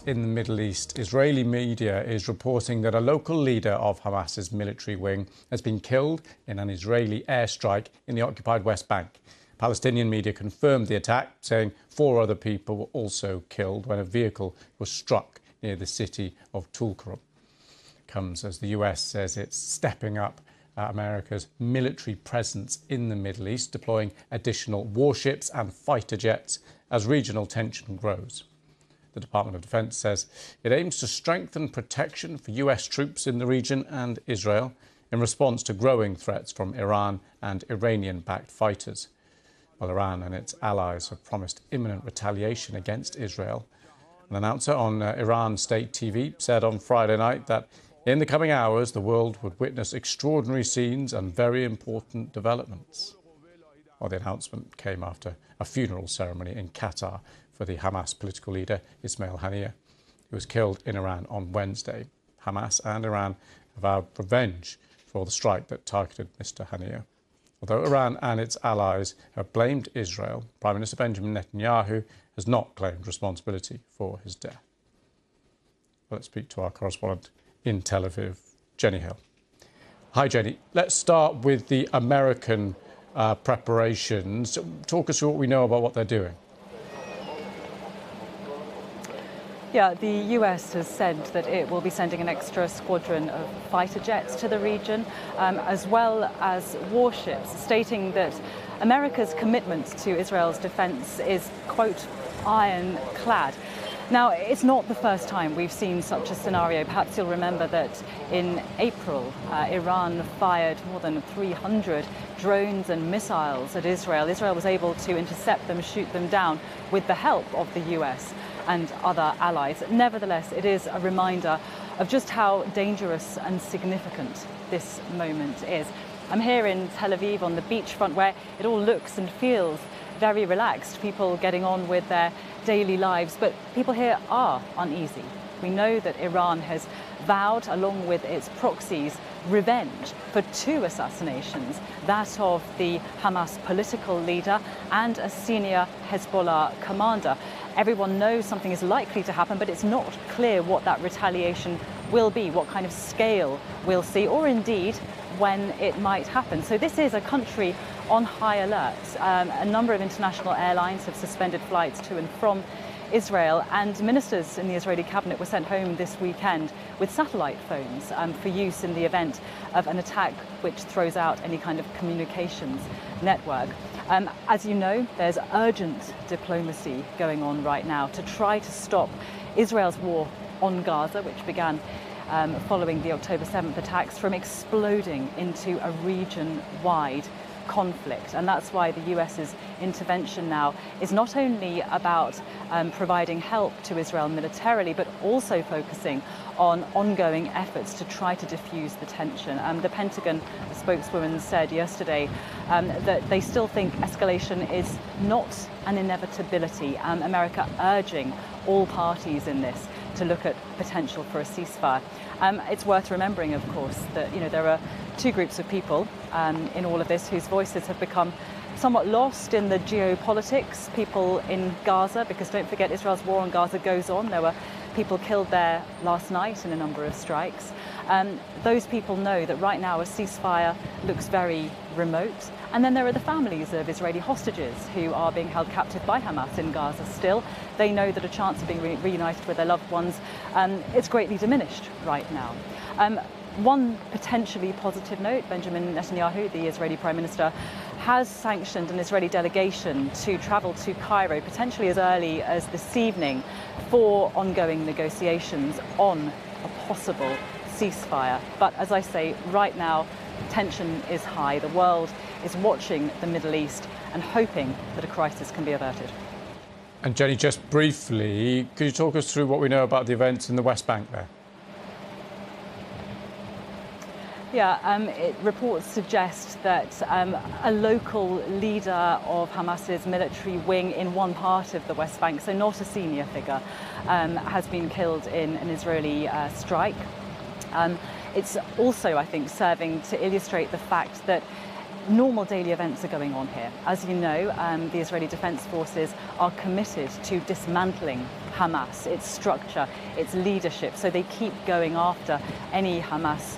in the Middle East. Israeli media is reporting that a local leader of Hamas's military wing has been killed in an Israeli airstrike in the occupied West Bank. Palestinian media confirmed the attack, saying 4 other people were also killed when a vehicle was struck near the city of Tulkarm. It comes as the US says it's stepping up America's military presence in the Middle East, deploying additional warships and fighter jets as regional tension grows. The Department of Defense says it aims to strengthen protection for US troops in the region and Israel in response to growing threats from Iran and Iranian-backed fighters. While Iran and its allies have promised imminent retaliation against Israel, an announcer on Iran state TV said on Friday night that in the coming hours, the world would witness extraordinary scenes and very important developments. Well, the announcement came after a funeral ceremony in Qatar for the Hamas political leader Ismail Haniyeh, who was killed in Iran on Wednesday. Hamas and Iran vowed revenge for the strike that targeted Mr. Haniyeh. Although Iran and its allies have blamed Israel, Prime Minister Benjamin Netanyahu has not claimed responsibility for his death. Let's speak to our correspondent in Tel Aviv, Jenny Hill. Hi, Jenny. Let's start with the American preparations. Talk us through what we know about what they're doing. Yeah, the US has said that it will be sending an extra squadron of fighter jets to the region, as well as warships, stating that America's commitment to Israel's defense is, quote, ironclad. Now, it's not the first time we've seen such a scenario. Perhaps you'll remember that in April, Iran fired more than 300 drones and missiles at Israel. Israel was able to intercept them, shoot them down with the help of the US and other allies. Nevertheless, it is a reminder of just how dangerous and significant this moment is. I'm here in Tel Aviv on the beachfront where it all looks and feels very relaxed, people getting on with their daily lives, but people here are uneasy. We know that Iran has vowed, along with its proxies, revenge for 2 assassinations, that of the Hamas political leader and a senior Hezbollah commander. Everyone knows something is likely to happen, but it's not clear what that retaliation will be, what kind of scale we'll see, or indeed when it might happen. So this is a country on high alert. A number of international airlines have suspended flights to and from Israel, and ministers in the Israeli cabinet were sent home this weekend with satellite phones for use in the event of an attack which throws out any kind of communications network. As you know, there's urgent diplomacy going on right now to try to stop Israel's war on Gaza, which began following the October 7th attacks, from exploding into a region-wide conflict. And that's why the US's intervention now is not only about providing help to Israel militarily, but also focusing on ongoing efforts to try to diffuse the tension. The Pentagon spokeswoman said yesterday that they still think escalation is not an inevitability. America urging all parties in this to look at potential for a ceasefire. It's worth remembering, of course, that there are 2 groups of people in all of this whose voices have become somewhat lost in the geopolitics. People in Gaza, because don't forget Israel's war on Gaza goes on. There were people killed there last night in a number of strikes. Those people know that right now a ceasefire looks very remote. And then there are the families of Israeli hostages who are being held captive by Hamas in Gaza still. They know that a chance of being reunited with their loved ones is greatly diminished right now. One potentially positive note, Benjamin Netanyahu, the Israeli Prime Minister, has sanctioned an Israeli delegation to travel to Cairo potentially as early as this evening for ongoing negotiations on a possible ceasefire. But as I say, right now, tension is high. The world is watching the Middle East and hoping that a crisis can be averted. And Jenny, just briefly, could you talk us through what we know about the events in the West Bank there? Yeah, reports suggest that a local leader of Hamas's military wing in one part of the West Bank, so not a senior figure, has been killed in an Israeli strike. It's also, I think, serving to illustrate the fact that normal daily events are going on here. As you know, the Israeli Defense Forces are committed to dismantling Hamas, its structure, its leadership. So they keep going after any Hamas,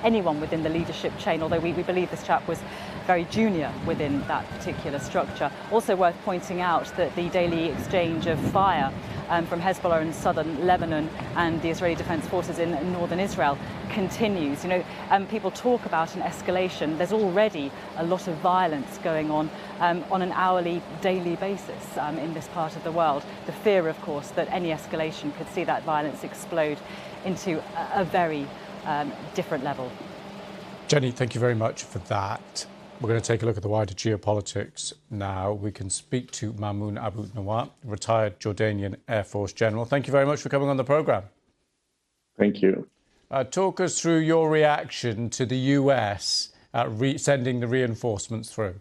anyone within the leadership chain, although we believe this chap was very junior within that particular structure. Also worth pointing out that the daily exchange of fire from Hezbollah in southern Lebanon and the Israeli Defense Forces in northern Israel continues. You know, people talk about an escalation. There's already a lot of violence going on an hourly, daily basis in this part of the world. The fear, of course, that any escalation could see that violence explode into a very different level. Jenny, thank you very much for that. We're going to take a look at the wider geopolitics now. We can speak to Mamoun Abu Nawat, retired Jordanian Air Force General. Thank you very much for coming on the programme. Thank you. Talk us through your reaction to the US sending the reinforcements through.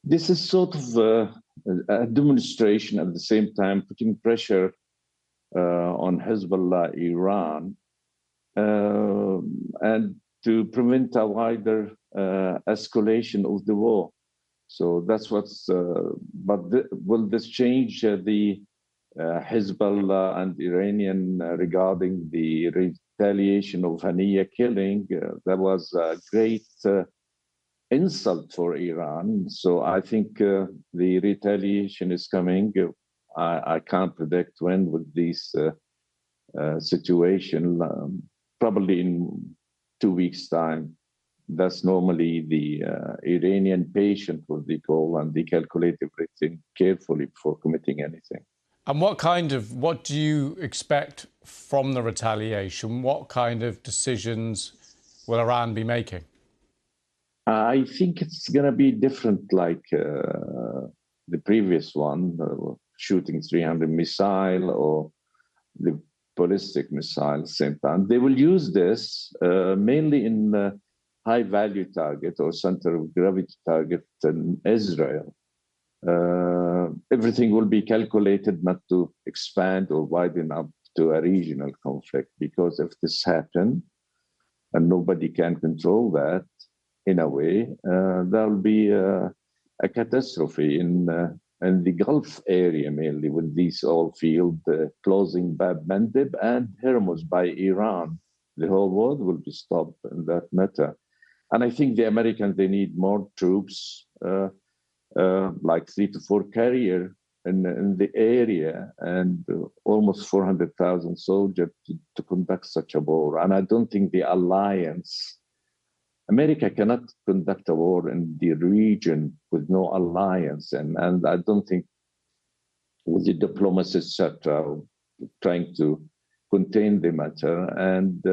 This is sort of a demonstration at the same time, putting pressure on Hezbollah, Iran, and to prevent a wider escalation of the war. So that's what's, will this change the Hezbollah and Iranian regarding the retaliation of Haniya killing? That was a great insult for Iran. So I think the retaliation is coming. I can't predict when with this situation, probably in 2 weeks' time. That's normally the Iranian patient, what they call, and they calculate everything carefully before committing anything. And what do you expect from the retaliation? What kind of decisions will Iran be making? I think it's going to be different like the previous one, shooting 300 missile or the ballistic missile same time. They will use this mainly in high-value target or center of gravity target in Israel. Everything will be calculated not to expand or widen up to a regional conflict, because if this happens and nobody can control that in a way, there'll be a catastrophe in the Gulf area, mainly with these oil field closing Bab Mandeb and Hormuz by Iran. The whole world will be stopped in that matter. And I think the Americans, they need more troops, like 3 to 4 carrier in the area, and almost 400,000 soldiers to conduct such a war. And I don't think the alliance, America cannot conduct a war in the region with no alliance. And I don't think with the diplomacy, etc., trying to contain the matter and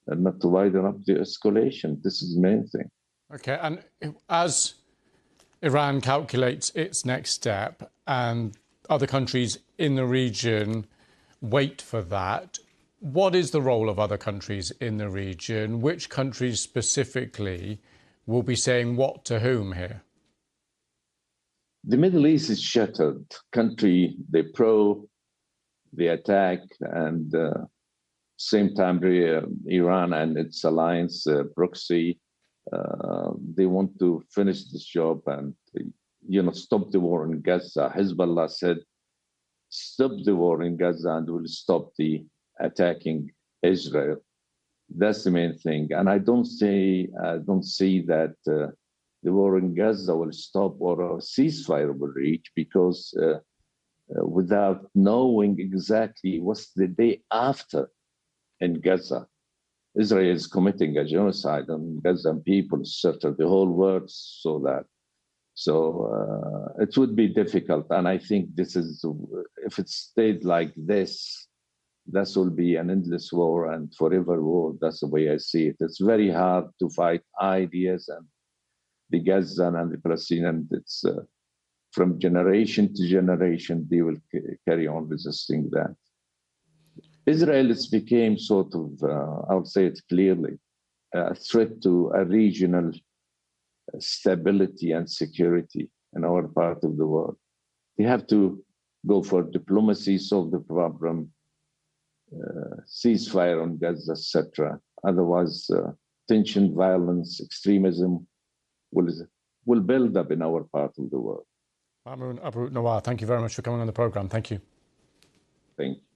not to widen up the escalation. This is the main thing. Okay, and as Iran calculates its next step and other countries in the region wait for that, what is the role of other countries in the region? Which countries specifically will be saying what to whom here? The Middle East is shattered. Country, they the attack, and same time Iran and its alliance proxy, they want to finish this job and stop the war in Gaza. Hezbollah said, stop the war in Gaza and we'll stop the attacking Israel. That's the main thing. And I don't see that the war in Gaza will stop or a ceasefire will reach, because without knowing exactly what's the day after in Gaza, Israel is committing a genocide on Gazan people, certainly the whole world saw that. So it would be difficult. And I think this is, if it stayed like this will be an endless war and forever war. That's the way I see it. It's very hard to fight ideas, and the Gazan and the Palestinian, it's from generation to generation, they will carry on resisting that. Israel has became sort of, I would say it clearly, a threat to a regional stability and security in our part of the world. We have to go for diplomacy, solve the problem, ceasefire on Gaza, etc. Otherwise, tension, violence, extremism will build up in our part of the world. Mamoun Abu Nawar, thank you very much for coming on the programme. Thank you. Thank you.